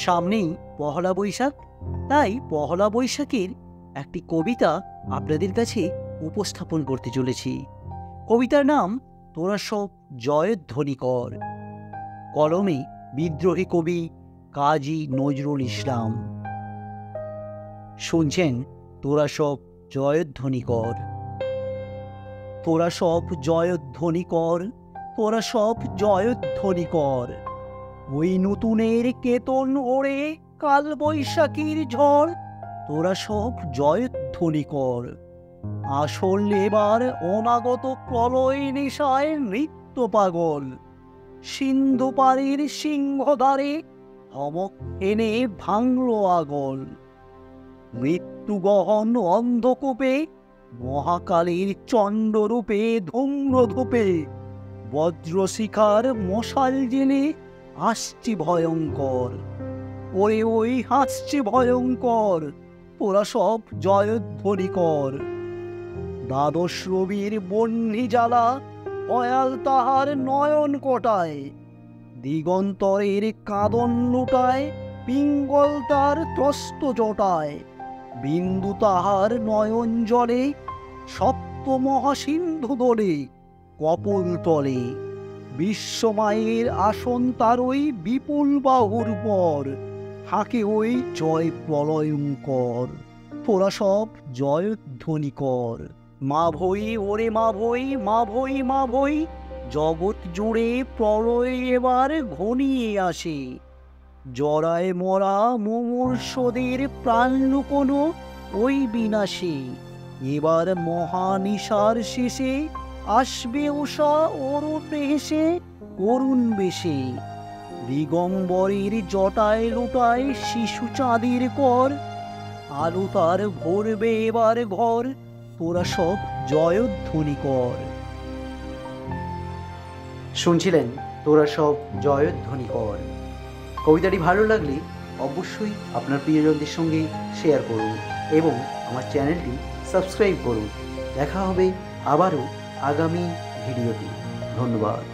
সামনেই পহেলা বৈশাখ, তাই পহেলা বৈশাখের একটি কবিতা আপনাদের কাছে উপস্থাপন করতে চলেছি। কবিতার নাম তোরা সব জয়ধ্বনি কর। কলমে বিদ্রোহী কবি কাজী নজরুল ইসলাম। শুনছেন তোরা সব জয়ধ্বনি কর। তোরা সব জয়ধ্বনি কর, তোরা সব জয়ধ্বনি কর। ওই নতুনের কেতন ওড়ে কাল বৈশাখীর ঝড়, তোরা সব জয়ধ্বনি কর। আসল এবার অনাগত প্রলয় নেশায় নৃত্য পাগল। সিন্ধু পাড়ের সিংহদ্বারে ধমক এনে ভাঙল আগল। মৃত্যুগহন অন্ধকূপে মহাকালীর চণ্ডরূপে ধূম্রধূপে বজ্রশিখার মশাল জেনে আসছে ভয়ঙ্কর। ওরে ওই হাসছে ভয়ঙ্কর, তোরা সব জয়ধ্বনি কর। দ্বাদশ রবির বহ্নি জ্বালা অয়াল তাহার নয়ন কোটায়। দিগন্তরের কাঁদন লুটায় পিঙ্গল তার ত্রস্ত জটায়। বিন্দু তাহার নয়ন জলে সপ্ত মহাসিন্ধু দোলে কপোল তলে। বিশ্বমায়ের আসন তার ওই বিপুল বাহুর পর, হাঁকে ওই জয় প্রলয়ঙ্কর। তোরা সব জয়ধ্বনি কর। মা ভই ওরে মা ভই, মা ভই মা ভই, জগৎ জুড়ে প্রলয় এবার ঘনিয়ে আসে। জরায় মরা মুমূর্ষদের প্রাণ লুকোনো ওই বিনাশে। এবার মহানিশার শেষে আসবে উষা অরুণ হেসে করুণ বেশে। দিগম্বরের জটায় লুটায় শিশু চাঁদের কর, আলো তার ভরবে এবার ঘর। তোরা সব জয়ধ্বনি কর। শুনছিলেন তোরা সব জয়ধ্বনি কর। কবিতাটি ভালো লাগলে অবশ্যই আপনার প্রিয়জনদের সঙ্গে শেয়ার করুন এবং আমার চ্যানেলটি সাবস্ক্রাইব করুন। দেখা হবে আবারও আগামী ভিডিওতে। ধন্যবাদ।